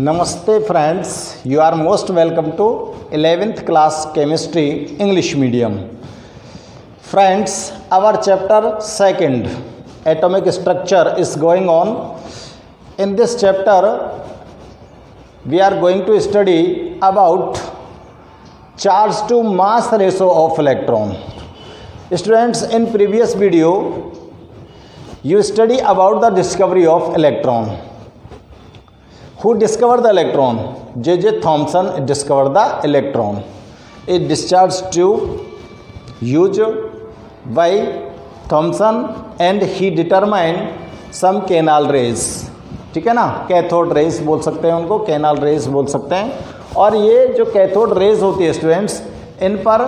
Namaste friends, you are most welcome to 11th class chemistry English medium. Friends, our chapter 2nd atomic structure is going on. In this chapter we are going to study about charge to mass ratio of electron. Students, in previous video you study about the discovery of electron. Who discovered the electron? J.J. Thomson discovered the electron. A discharge tube used by Thomson and he determined some canal rays. ठीक है ना, cathode rays बोल सकते हैं उनको, canal raise बोल सकते हैं. और ये जो कैथोड रेज होती है स्टूडेंट्स, इन पर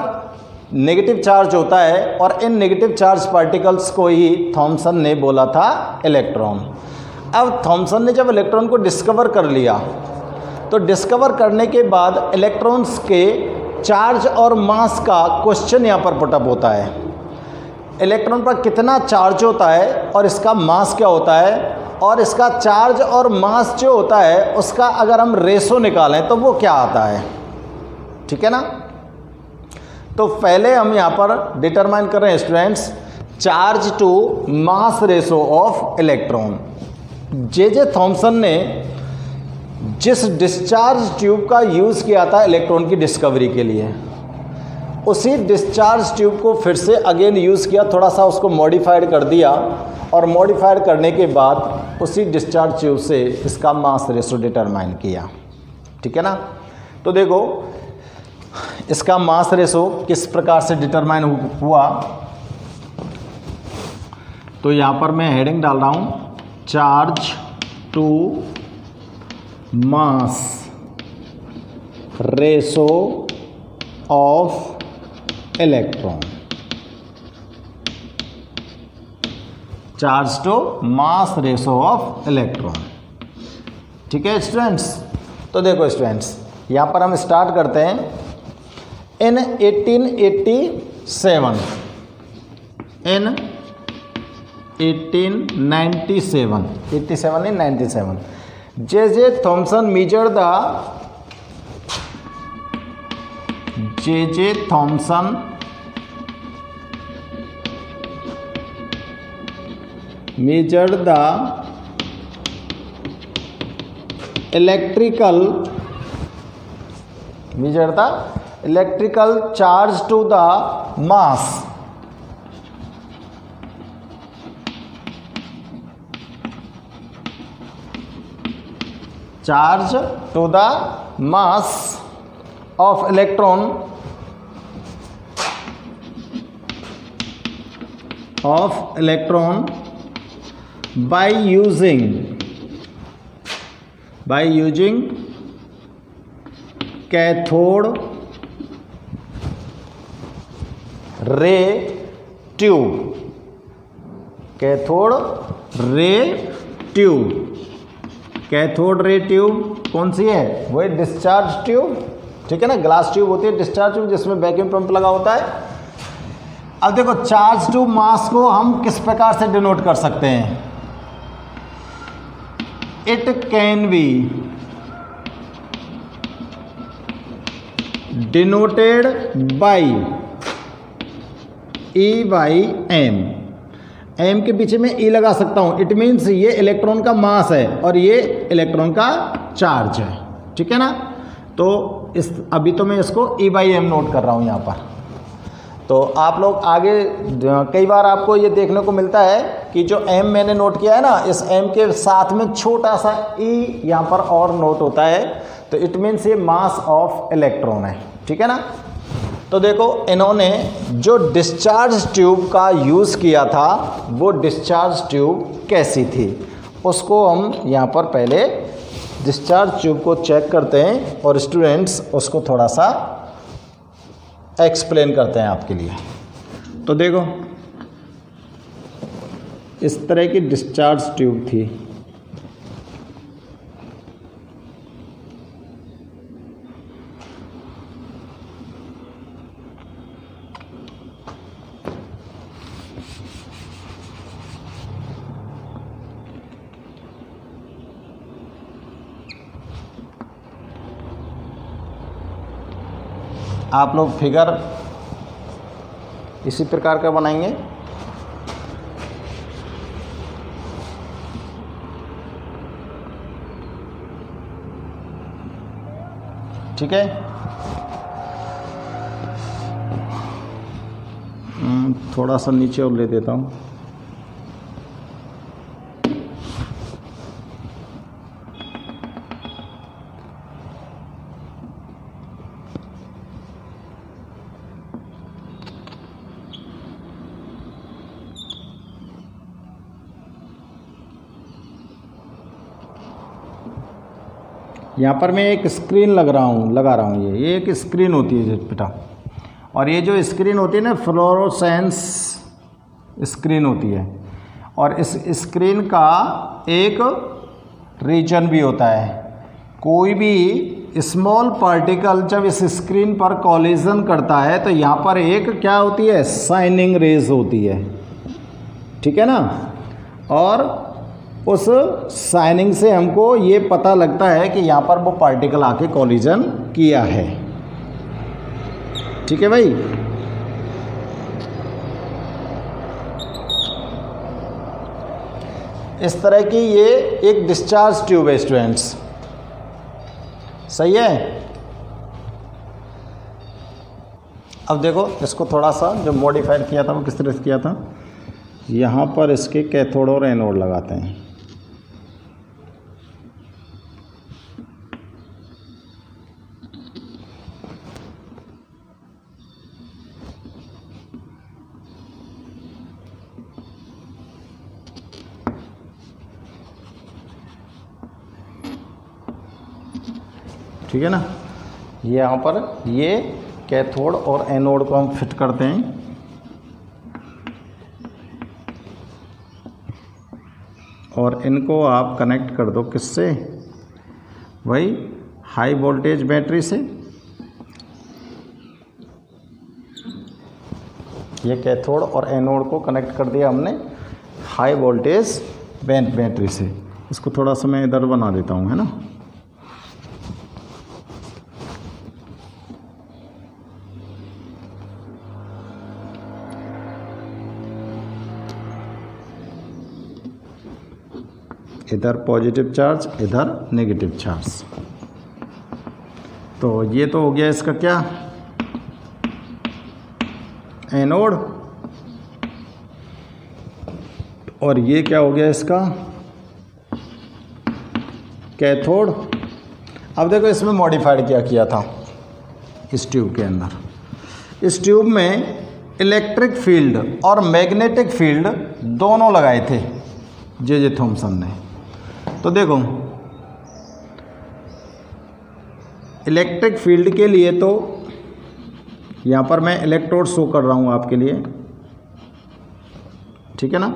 नेगेटिव चार्ज होता है और इन नेगेटिव चार्ज पार्टिकल्स को ही थॉमसन ने बोला था इलेक्ट्रॉन. अब थॉमसन ने जब इलेक्ट्रॉन को डिस्कवर कर लिया तो डिस्कवर करने के बाद इलेक्ट्रॉन्स के चार्ज और मास का क्वेश्चन यहाँ पर पुटअप होता है. इलेक्ट्रॉन पर कितना चार्ज होता है और इसका मास क्या होता है, और इसका चार्ज और मास जो होता है उसका अगर हम रेशो निकालें तो वो क्या आता है. ठीक है ना. तो पहले हम यहाँ पर डिटरमाइन कर रहे हैं students charge to mass ratio of electron. J Thomson ने जिस डिस्चार्ज ट्यूब का यूज़ किया था इलेक्ट्रॉन की डिस्कवरी के लिए, उसी डिस्चार्ज ट्यूब को फिर से अगेन यूज़ किया, थोड़ा सा उसको मॉडिफाइड कर दिया और मॉडिफाइड करने के बाद उसी डिस्चार्ज ट्यूब से इसका मास रेशो डिटरमाइन किया. ठीक है ना. तो देखो इसका मास रेशो किस प्रकार से डिटरमाइन हुआ. तो यहाँ पर मैं हेडिंग डाल रहा हूँ charge to mass ratio of electron. Charge to mass ratio of electron. ठीक है स्टूडेंट्स. तो देखो स्टूडेंट्स यहाँ पर हम स्टार्ट करते हैं. इन 1887 J.J. Thomson measured the electrical charge to the mass. Charge to the mass of electron by using cathode ray tube. Cathode ray tube कौन सी है, वही डिस्चार्ज ट्यूब. ठीक है ना. ग्लास ट्यूब होती है डिस्चार्ज ट्यूब जिसमें वैक्यूम पंप लगा होता है. अब देखो चार्ज टू मास को हम किस प्रकार से डिनोट कर सकते हैं. It can be denoted by E by M. M के पीछे मैं ई लगा सकता हूँ. इट मीन्स ये इलेक्ट्रॉन का मास है और ये इलेक्ट्रॉन का चार्ज है. ठीक है ना. तो इस अभी तो मैं इसको ई बाई एम नोट कर रहा हूँ यहाँ पर. तो आप लोग आगे कई बार आपको ये देखने को मिलता है कि जो एम मैंने नोट किया है ना, इस एम के साथ में छोटा सा ई यहाँ पर और नोट होता है. तो इट मीन्स ये मास ऑफ इलेक्ट्रॉन है. ठीक है ना. तो देखो इन्होंने जो डिस्चार्ज ट्यूब का यूज़ किया था वो डिस्चार्ज ट्यूब कैसी थी उसको हम यहाँ पर पहले डिस्चार्ज ट्यूब को चेक करते हैं और स्टूडेंट्स उसको थोड़ा सा एक्सप्लेन करते हैं आपके लिए. तो देखो इस तरह की डिस्चार्ज ट्यूब थी. आप लोग फिगर इसी प्रकार का बनाएंगे। ठीक है, थोड़ा सा नीचे और ले देता हूँ। यहाँ पर मैं एक स्क्रीन लगा रहा हूँ। ये एक स्क्रीन होती है बेटा, और ये जो स्क्रीन होती है ना, फ्लोरोसेंस स्क्रीन होती है, और इस स्क्रीन का एक रीजन भी होता है। कोई भी स्मॉल पार्टिकल जब इस स्क्रीन पर कॉलिजन करता है तो यहाँ पर एक क्या होती है, शाइनिंग रेज होती है। ठीक है ना, और उस शाइनिंग से हमको ये पता लगता है कि यहाँ पर वो पार्टिकल आके कॉलिजन किया है। ठीक है भाई। इस तरह की ये एक डिस्चार्ज ट्यूब है स्टूडेंट्स, सही है। अब देखो इसको थोड़ा सा जो मॉडिफाइड किया था वो किस तरह से किया था, यहाँ पर इसके कैथोड और एनोड लगाते हैं। ठीक है ना, ये यहाँ पर ये कैथोड और एनोड को हम फिट करते हैं। और इनको आप कनेक्ट कर दो किससे, वही हाई वोल्टेज बैटरी से। ये कैथोड और एनोड को कनेक्ट कर दिया हमने हाई वोल्टेज बैटरी से। इसको थोड़ा सा मैं इधर बना देता हूँ, है ना। इधर पॉजिटिव चार्ज, इधर नेगेटिव चार्ज। तो ये तो हो गया इसका क्या, एनोड, और ये क्या हो गया इसका कैथोड। अब देखो इसमें मॉडिफाइड क्या किया था इस ट्यूब के अंदर। इस ट्यूब में इलेक्ट्रिक फील्ड और मैग्नेटिक फील्ड दोनों लगाए थे जे थॉमसन ने। तो देखो इलेक्ट्रिक फील्ड के लिए तो यहाँ पर मैं इलेक्ट्रोड शो कर रहा हूँ आपके लिए, ठीक है ना।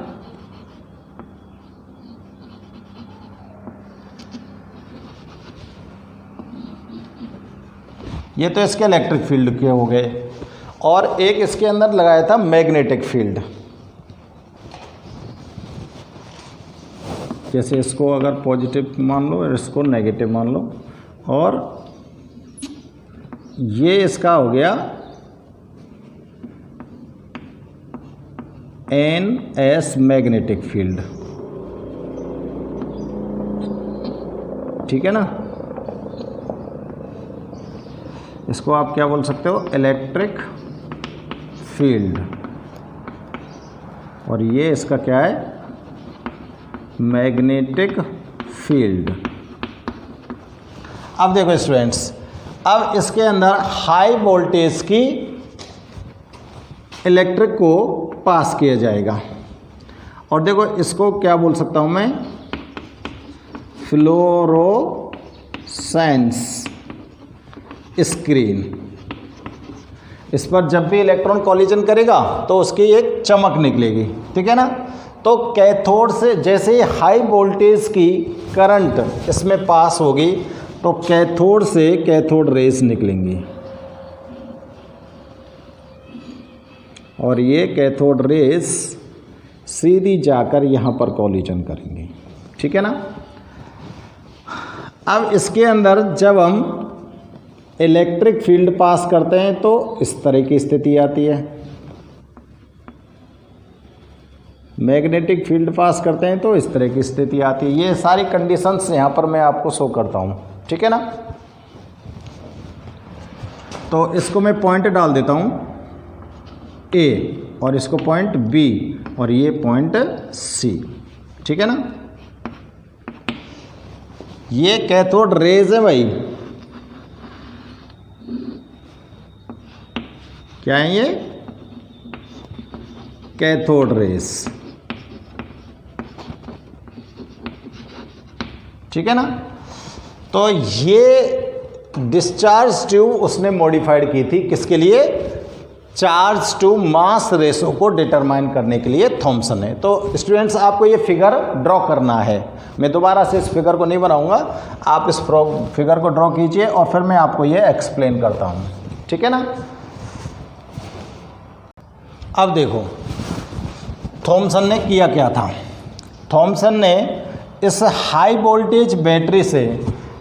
ये तो इसके इलेक्ट्रिक फील्ड के हो गए, और एक इसके अंदर लगाया था मैग्नेटिक फील्ड। जैसे इसको अगर पॉजिटिव मान लो और इसको नेगेटिव मान लो, और ये इसका हो गया NS मैग्नेटिक फील्ड, ठीक है ना। इसको आप क्या बोल सकते हो, इलेक्ट्रिक फील्ड, और ये इसका क्या है, मैग्नेटिक फील्ड। अब देखो स्टूडेंट्स, अब इसके अंदर हाई वोल्टेज की इलेक्ट्रिक को पास किया जाएगा, और देखो इसको क्या बोल सकता हूं मैं, फ्लोरोसेंस स्क्रीन। इस पर जब भी इलेक्ट्रॉन कॉलिजन करेगा तो उसकी एक चमक निकलेगी, ठीक है ना। तो कैथोड से जैसे ही हाई वोल्टेज की करंट इसमें पास होगी तो कैथोड से कैथोड रेस निकलेंगी, और ये कैथोड रेस सीधी जाकर यहाँ पर कॉलिजन करेंगे, ठीक है ना। अब इसके अंदर जब हम इलेक्ट्रिक फील्ड पास करते हैं तो इस तरह की स्थिति आती है, मैग्नेटिक फील्ड पास करते हैं तो इस तरह की स्थिति आती है। ये सारी कंडीशंस यहाँ पर मैं आपको शो करता हूँ, ठीक है ना। तो इसको मैं पॉइंट डाल देता हूँ A और इसको पॉइंट B और ये पॉइंट C, ठीक है ना। ये कैथोड रेज है भाई, क्या है ये, कैथोड रेज, ठीक है ना। तो ये डिस्चार्ज ट्यूब उसने मॉडिफाइड की थी, किसके लिए, चार्ज टू मास रेशो को डिटरमाइन करने के लिए थॉमसन ने। तो स्टूडेंट्स आपको ये फिगर ड्रॉ करना है, मैं दोबारा से इस फिगर को नहीं बनाऊंगा, आप इस फिगर को ड्रॉ कीजिए और फिर मैं आपको ये एक्सप्लेन करता हूँ, ठीक है ना। अब देखो थॉमसन ने किया क्या था। थॉमसन ने इस हाई वोल्टेज बैटरी से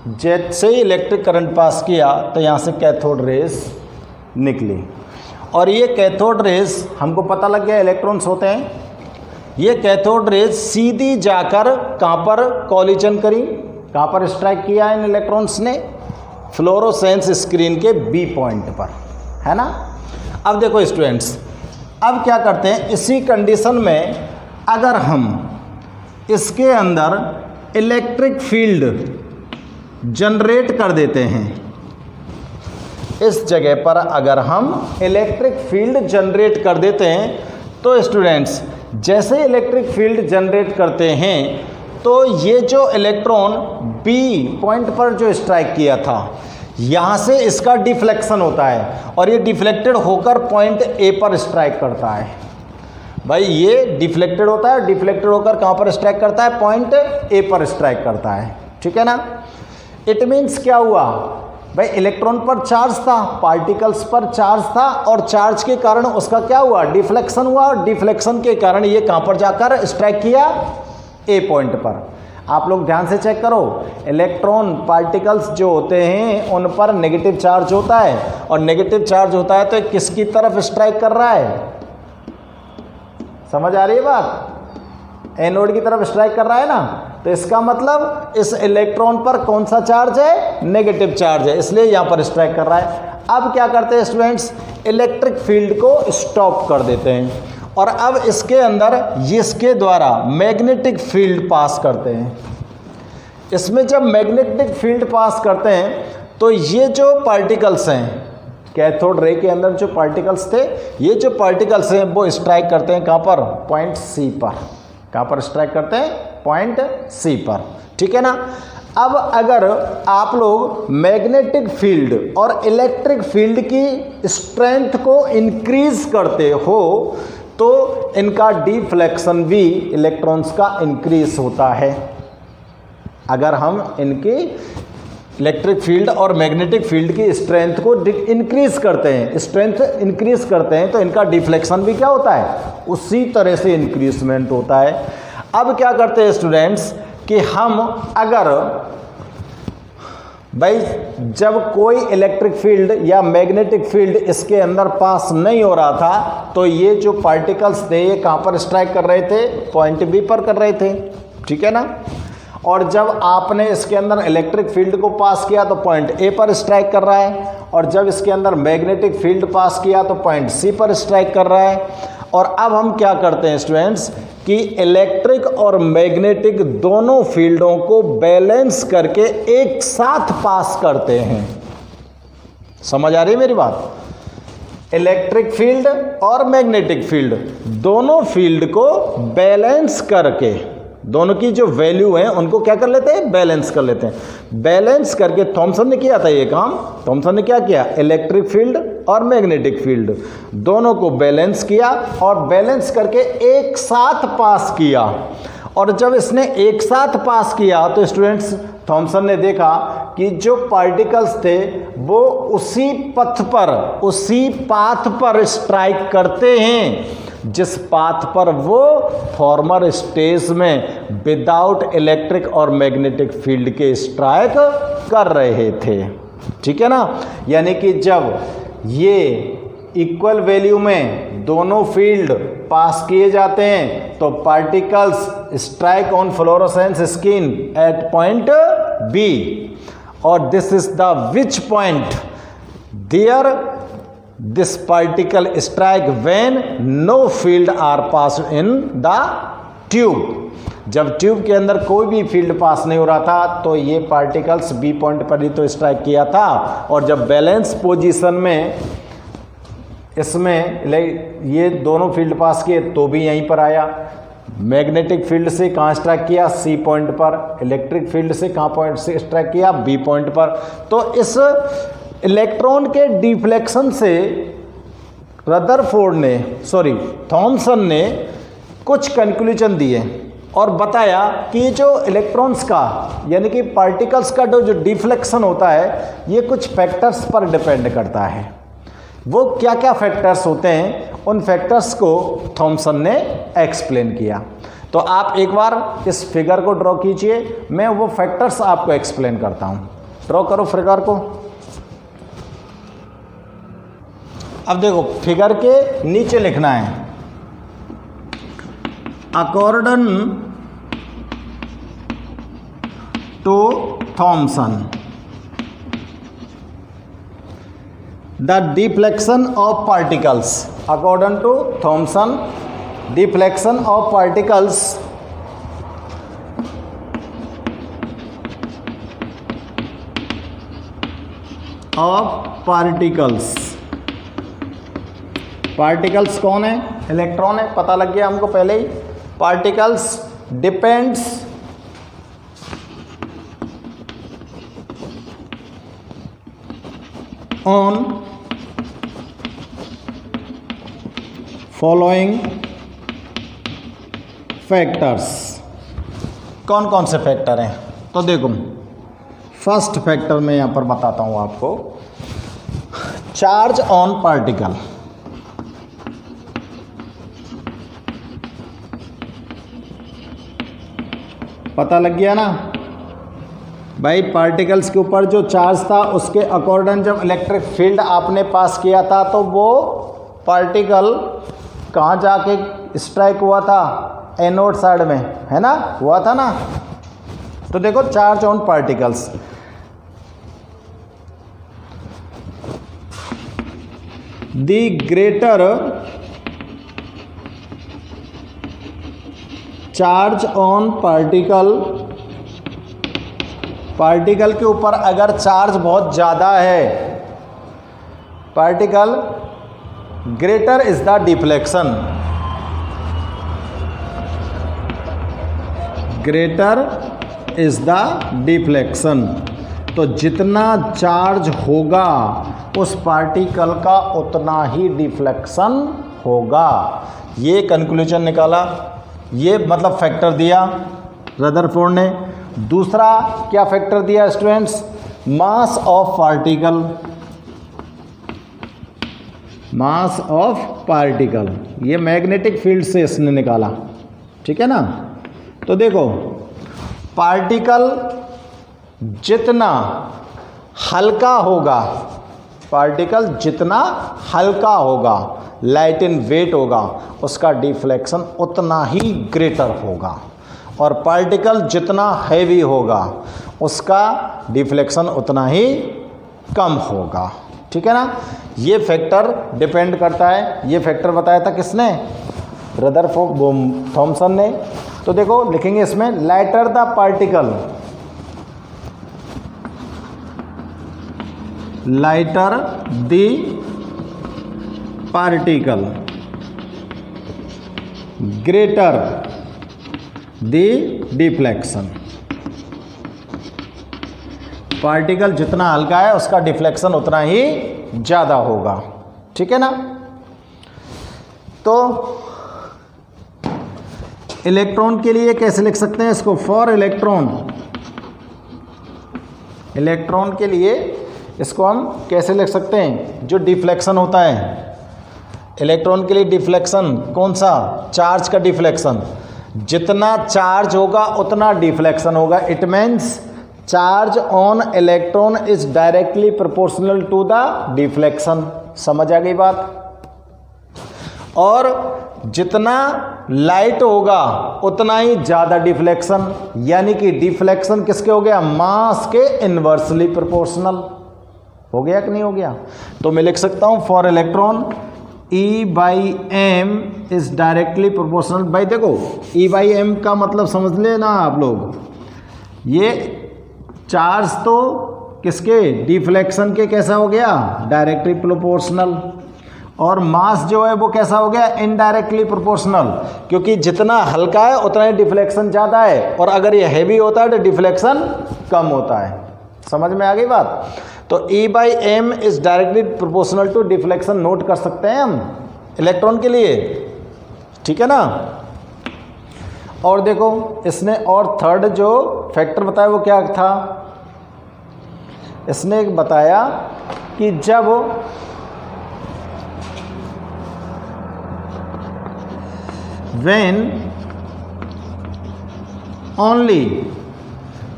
जैसे ही इलेक्ट्रिक करंट पास किया तो यहाँ से कैथोड रेज निकली, और ये कैथोड रेज हमको पता लग गया इलेक्ट्रॉन्स होते हैं। ये कैथोड रेज सीधी जाकर कहाँ पर कॉलिजन करी, कहाँ पर स्ट्राइक किया इन इलेक्ट्रॉन्स ने, फ्लोरोसेंस स्क्रीन के बी पॉइंट पर, है ना। अब देखो स्टूडेंट्स, अब क्या करते हैं, इसी कंडीशन में अगर हम इसके अंदर इलेक्ट्रिक फील्ड जनरेट कर देते हैं, इस जगह पर अगर हम इलेक्ट्रिक फील्ड जनरेट कर देते हैं तो स्टूडेंट्स जैसे इलेक्ट्रिक फील्ड जनरेट करते हैं तो ये जो इलेक्ट्रॉन बी पॉइंट पर जो स्ट्राइक किया था यहाँ से इसका डिफ्लेक्शन होता है और ये डिफ्लेक्टेड होकर पॉइंट ए पर स्ट्राइक करता है। भाई ये डिफ्लेक्टेड होता है, डिफ्लेक्टेड होकर कहाँ पर स्ट्राइक करता है, पॉइंट ए पर स्ट्राइक करता है, ठीक है ना। इट मीन्स क्या हुआ भाई, इलेक्ट्रॉन पर चार्ज था, पार्टिकल्स पर चार्ज था और चार्ज के कारण उसका क्या हुआ, डिफ्लेक्शन हुआ, और डिफ्लेक्शन के कारण ये कहाँ पर जाकर स्ट्राइक किया, ए पॉइंट पर। आप लोग ध्यान से चेक करो, इलेक्ट्रॉन पार्टिकल्स जो होते हैं उन पर नेगेटिव चार्ज होता है और नेगेटिव चार्ज होता है तो किसकी तरफ स्ट्राइक कर रहा है, समझ आ रही है बात, एनोड की तरफ स्ट्राइक कर रहा है ना। तो इसका मतलब इस इलेक्ट्रॉन पर कौन सा चार्ज है, नेगेटिव चार्ज है, इसलिए यहाँ पर स्ट्राइक कर रहा है। अब क्या करते हैं स्टूडेंट्स, इलेक्ट्रिक फील्ड को स्टॉप कर देते हैं और अब इसके अंदर इसके द्वारा मैग्नेटिक फील्ड पास करते हैं। इसमें जब मैग्नेटिक फील्ड पास करते हैं तो ये जो पार्टिकल्स हैं, कैथोड रे के अंदर जो पार्टिकल्स थे, ये जो पार्टिकल्स हैं वो स्ट्राइक करते हैं कहाँ पर, पॉइंट सी पर। कहाँ पर स्ट्राइक करते हैं, पॉइंट सी पर, ठीक है ना। अब अगर आप लोग मैग्नेटिक फील्ड और इलेक्ट्रिक फील्ड की स्ट्रेंथ को इंक्रीज करते हो तो इनका डिफ्लेक्शन भी इलेक्ट्रॉन्स का इंक्रीज होता है। अगर हम इनकी इलेक्ट्रिक फील्ड और मैग्नेटिक फील्ड की स्ट्रेंथ को इंक्रीज करते हैं, स्ट्रेंथ इंक्रीज करते हैं तो इनका डिफ्लेक्शन भी क्या होता है, उसी तरह से इंक्रीजमेंट होता है। अब क्या करते हैं स्टूडेंट्स कि हम अगर भाई जब कोई इलेक्ट्रिक फील्ड या मैग्नेटिक फील्ड इसके अंदर पास नहीं हो रहा था तो ये जो पार्टिकल्स थे ये कहाँ पर स्ट्राइक कर रहे थे, पॉइंट बी पर कर रहे थे, ठीक है ना। और जब आपने इसके अंदर इलेक्ट्रिक फील्ड को पास किया तो पॉइंट ए पर स्ट्राइक कर रहा है, और जब इसके अंदर मैग्नेटिक फील्ड पास किया तो पॉइंट सी पर स्ट्राइक कर रहा है। और अब हम क्या करते हैं स्टूडेंट्स कि इलेक्ट्रिक और मैग्नेटिक दोनों फील्डों को बैलेंस करके एक साथ पास करते हैं। समझ आ रही है मेरी बात, इलेक्ट्रिक फील्ड और मैग्नेटिक फील्ड दोनों फील्ड को बैलेंस करके, दोनों की जो वैल्यू है उनको क्या कर लेते हैं, बैलेंस कर लेते हैं। बैलेंस करके थॉमसन ने किया था ये काम। थॉमसन ने क्या किया, इलेक्ट्रिक फील्ड और मैग्नेटिक फील्ड दोनों को बैलेंस किया और बैलेंस करके एक साथ पास किया। और जब इसने एक साथ पास किया तो स्टूडेंट्स थॉमसन ने देखा कि जो पार्टिकल्स थे वो उसी पथ पर, उसी पाथ पर स्ट्राइक करते हैं जिस पाथ पर वो फॉर्मर स्टेज में विदाउट इलेक्ट्रिक और मैग्नेटिक फील्ड के स्ट्राइक कर रहे थे। ठीक है ना। यानी कि जब ये इक्वल वैल्यू में दोनों फील्ड पास किए जाते हैं तो particles strike on fluorescence screen at point B, और this is the which point there this particle strike when no field are pass in the tube. जब ट्यूब के अंदर कोई भी फील्ड पास नहीं हो रहा था तो ये पार्टिकल्स बी पॉइंट पर ही तो स्ट्राइक किया था, और जब बैलेंस पोजीशन में इसमें ये दोनों फील्ड पास किए तो भी यहीं पर आया। मैग्नेटिक फील्ड से कहाँ स्ट्राइक किया? सी पॉइंट पर। इलेक्ट्रिक फील्ड से कहाँ पॉइंट से स्ट्राइक किया? बी पॉइंट पर। तो इस इलेक्ट्रॉन के डिफ्लेक्शन से थॉमसन ने कुछ कंक्लूजन दिए और बताया कि जो इलेक्ट्रॉन्स का यानी कि पार्टिकल्स का जो डिफ्लेक्शन होता है ये कुछ फैक्टर्स पर डिपेंड करता है। वो क्या क्या फैक्टर्स होते हैं, उन फैक्टर्स को थॉमसन ने एक्सप्लेन किया। तो आप एक बार इस फिगर को ड्रॉ कीजिए, मैं वो फैक्टर्स आपको एक्सप्लेन करता हूँ। ड्रॉ करो फिगर को। अब देखो फिगर के नीचे लिखना है according to Thomson the deflection of particles. According to Thomson, deflection of particles particles कौन है? इलेक्ट्रॉन है, पता लग गया हमको पहले ही। particles depends on following factors. कौन कौन से फैक्टर हैं? तो देखो फर्स्ट फैक्टर मैं यहाँ पर बताता हूँ आपको, चार्ज ऑन पार्टिकल। पता लग गया ना भाई, पार्टिकल्स के ऊपर जो चार्ज था उसके अकॉर्डिंग जब इलेक्ट्रिक फील्ड आपने पास किया था तो वो पार्टिकल कहाँ जाके स्ट्राइक हुआ था? एनोड साइड में, है ना, हुआ था ना। तो देखो charge on particles, the greater charge on particle के ऊपर अगर चार्ज बहुत ज़्यादा है, particle greater is the deflection, greater is the deflection. तो जितना चार्ज होगा उस पार्टिकल का उतना ही डिफ्लेक्शन होगा। ये कंक्लूजन निकाला, ये मतलब फैक्टर दिया रदरफोर्ड ने। दूसरा क्या फैक्टर दिया students? Mass of particle, mass of particle, ये मैग्नेटिक फील्ड से इसने निकाला, ठीक है ना। तो देखो पार्टिकल जितना हल्का होगा, पार्टिकल जितना हल्का होगा, लाइट इन वेट होगा, उसका डिफ्लेक्शन उतना ही ग्रेटर होगा, और पार्टिकल जितना हैवी होगा उसका डिफ्लेक्शन उतना ही कम होगा, ठीक है ना। ये फैक्टर डिपेंड करता है। ये फैक्टर बताया था किसने? रदरफोर्ड थॉमसन ने। तो देखो लिखेंगे इसमें, lighter the particle, lighter the particle, greater the deflection. Particle जितना हल्का है उसका डिफ्लेक्शन उतना ही ज़्यादा होगा, ठीक है ना। तो इलेक्ट्रॉन के लिए कैसे लिख सकते हैं इसको? फॉर इलेक्ट्रॉन, इलेक्ट्रॉन के लिए इसको हम कैसे लिख सकते हैं? जो डिफ्लेक्शन होता है इलेक्ट्रॉन के लिए, डिफ्लेक्शन कौन सा? चार्ज का डिफ्लेक्शन। जितना चार्ज होगा उतना डिफ्लेक्शन होगा। It means charge on electron is directly proportional to the deflection. समझ आ गई बात। और जितना लाइट होगा उतना ही ज़्यादा डिफ्लेक्शन, यानी कि डिफ्लेक्शन किसके हो गया, मास के इन्वर्सली प्रोपोर्शनल हो गया कि नहीं हो गया। तो मैं लिख सकता हूं for electron E/m is directly proportional. भाई देखो E/m का मतलब समझ लेना आप लोग, ये चार्ज तो किसके, डिफ्लेक्शन के कैसा हो गया, डायरेक्टली प्रोपोर्शनल, और मास जो है वो कैसा हो गया, इनडायरेक्टली प्रोपोर्शनल, क्योंकि जितना हल्का है उतना ही डिफ्लेक्शन ज़्यादा है, और अगर ये हैवी होता है तो डिफ्लेक्शन कम होता है। समझ में आ गई बात। तो E/m is directly proportional to deflection note कर सकते हैं हम इलेक्ट्रॉन के लिए, ठीक है ना। और देखो इसने और थर्ड जो फैक्टर बताया वो क्या था, इसने बताया कि जब when only,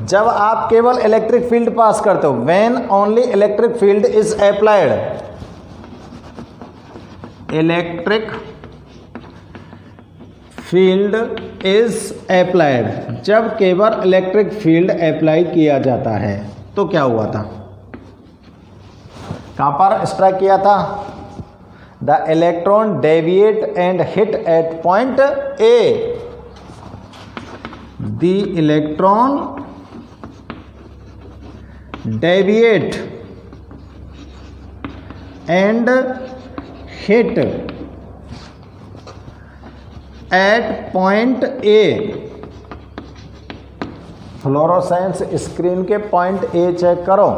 जब आप केवल इलेक्ट्रिक फील्ड पास करते हो, when only electric field is applied, electric field is applied, जब केवल इलेक्ट्रिक फील्ड अप्लाई किया जाता है तो क्या हुआ था, कहां पर स्ट्राइक किया था, the electron deviate and hit eight point A, the electron deviate and hit eight point A, fluorescence screen के पॉइंट ए चेक करो।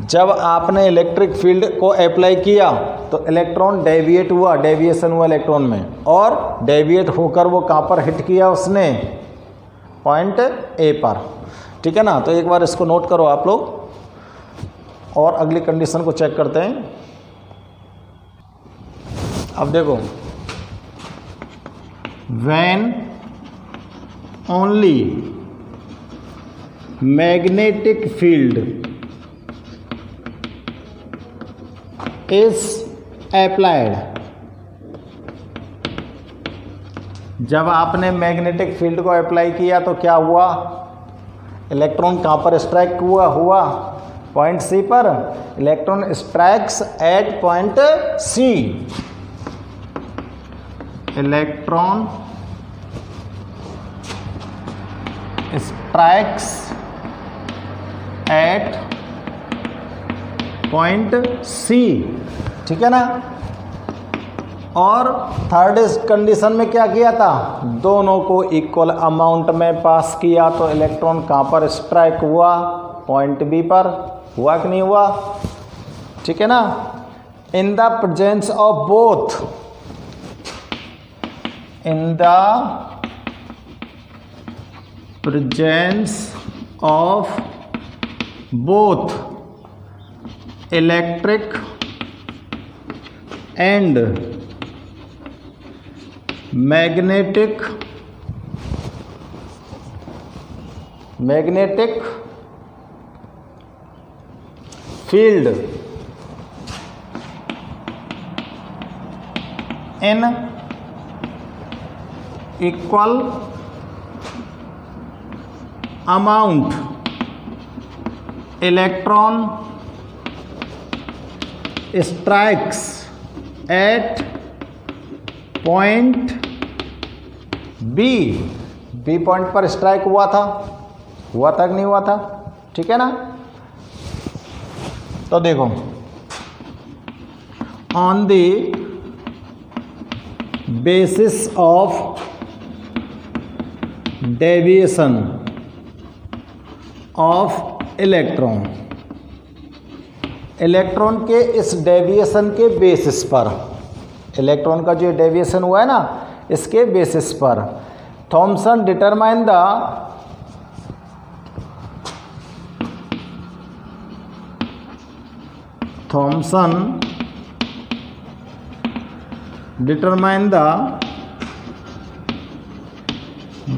जब आपने इलेक्ट्रिक फील्ड को अप्लाई किया तो इलेक्ट्रॉन डेविएट हुआ, डेविएशन हुआ इलेक्ट्रॉन में, और डेविएट होकर वो कहाँ पर हिट किया उसने, पॉइंट ए पर, ठीक है ना। तो एक बार इसको नोट करो आप लोग, और अगली कंडीशन को चेक करते हैं। अब देखो, when only magnetic field is applied, जब आपने मैग्नेटिक फील्ड को अप्लाई किया तो क्या हुआ, इलेक्ट्रॉन कहाँ पर स्ट्राइक हुआ पॉइंट सी पर, electron strikes at point C, electron strikes at point C, ठीक है ना। और थर्ड कंडीशन में क्या किया था, दोनों को इक्वल अमाउंट में पास किया, तो इलेक्ट्रॉन कहाँ पर स्ट्राइक हुआ, पॉइंट बी पर, हुआ कि नहीं हुआ, ठीक है ना। In the presence of both, in the presence of both electric and magnetic field in equal amount, electron strikes at point B, B point पर स्ट्राइक हुआ था कि नहीं हुआ था, ठीक है ना। तो देखो, on the basis of deviation of electron, electron के इस डेविएशन के बेसिस पर, इलेक्ट्रॉन का जो डेविएशन हुआ है ना, इसके बेसिस पर Thomson determine the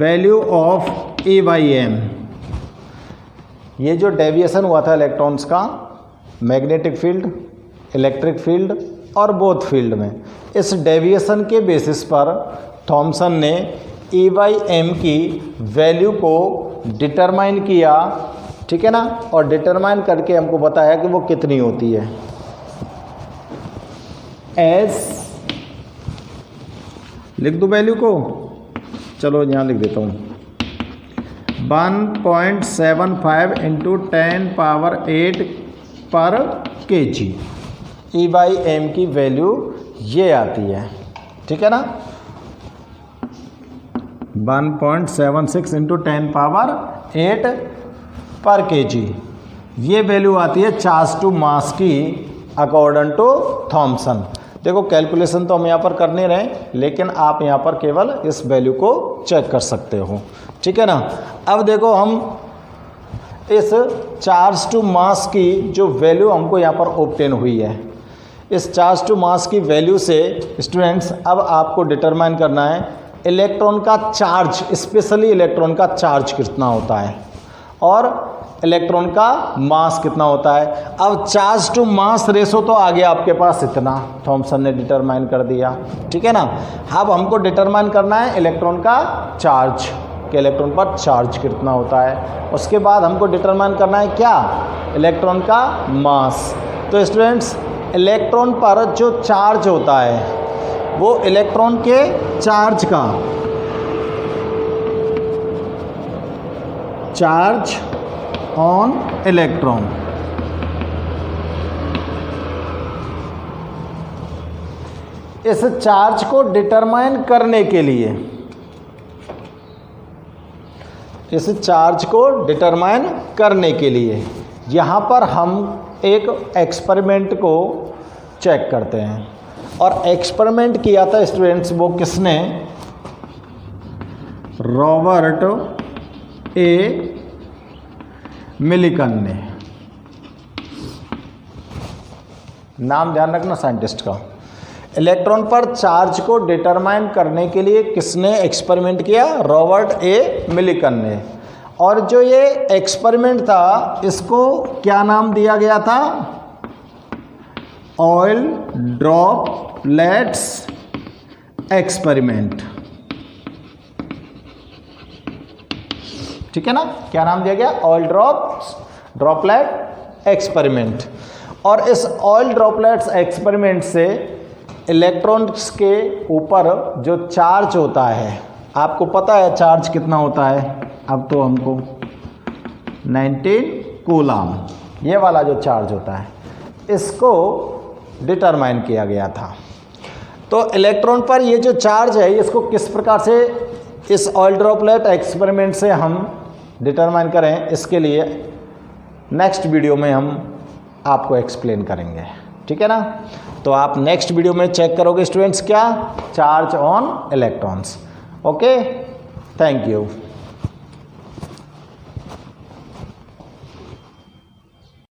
value of E/m, ये जो डेविएशन हुआ था इलेक्ट्रॉन्स का मैग्नेटिक फील्ड, इलेक्ट्रिक फील्ड और बोथ फील्ड में, इस डेविएशन के बेसिस पर थॉमसन ने E/m की वैल्यू को डिटरमाइन किया, ठीक है ना, और डिटरमाइन करके हमको बताया कि वो कितनी होती है। एस लिख दूँ वैल्यू को, चलो यहाँ लिख देता हूँ, 1.75 × 10⁸ पर kg E/m की वैल्यू ये आती है, ठीक है ना। 1.76 × 10⁸ पर kg ये वैल्यू आती है चार्ज टू मास की अकॉर्डिंग टू थॉमसन। देखो कैलकुलेशन तो हम यहाँ पर कर नहीं रहे, लेकिन आप यहाँ पर केवल इस वैल्यू को चेक कर सकते हो, ठीक है ना। अब देखो हम इस चार्ज टू मास की जो वैल्यू हमको यहाँ पर ऑब्टेन हुई है, इस चार्ज टू मास की वैल्यू से स्टूडेंट्स अब आपको डिटरमाइन करना है इलेक्ट्रॉन का चार्ज, स्पेशली इलेक्ट्रॉन का चार्ज कितना होता है और इलेक्ट्रॉन का मास कितना होता है। अब चार्ज टू मास रेशो तो आ गया आपके पास इतना, थॉमसन ने डिटरमाइन कर दिया, ठीक है ना। अब हमको डिटरमाइन करना है इलेक्ट्रॉन का चार्ज, कि इलेक्ट्रॉन पर चार्ज कितना होता है। उसके बाद हमको डिटरमाइन करना है क्या, इलेक्ट्रॉन का मास। तो स्टूडेंट्स इलेक्ट्रॉन पर जो चार्ज होता है वो इलेक्ट्रॉन के चार्ज का चार्ज ऑन इलेक्ट्रॉन, इस चार्ज को डिटरमाइन करने के लिए, इस चार्ज को डिटरमाइन करने के लिए यहाँ पर हम एक एक्सपेरिमेंट को चेक करते हैं। और एक्सपेरिमेंट किया था स्टूडेंट्स वो किसने, रॉबर्ट ए मिलिकन ने, नाम ध्यान रखना साइंटिस्ट का। इलेक्ट्रॉन पर चार्ज को डिटरमाइन करने के लिए किसने एक्सपेरिमेंट किया, रॉबर्ट ए मिलिकन ने। और जो ये एक्सपेरिमेंट था इसको क्या नाम दिया गया था, ऑयल ड्रॉपलेट्स एक्सपेरिमेंट, ठीक है ना। क्या नाम दिया गया, ऑयल ड्रॉपलेट एक्सपेरिमेंट। और इस ऑयल ड्रॉपलेट्स एक्सपेरिमेंट से इलेक्ट्रॉन्स के ऊपर जो चार्ज होता है, आपको पता है चार्ज कितना होता है, अब तो हमको 19 कूलम, ये वाला जो चार्ज होता है इसको डिटरमाइन किया गया था। तो इलेक्ट्रॉन पर ये जो चार्ज है इसको किस प्रकार से इस ऑयल ड्रॉपलेट एक्सपेरिमेंट से हम डिटरमाइन करें, इसके लिए नेक्स्ट वीडियो में हम आपको एक्सप्लेन करेंगे, ठीक है ना। तो आप नेक्स्ट वीडियो में चेक करोगे स्टूडेंट्स क्या, charge on electrons. Okay, thank you.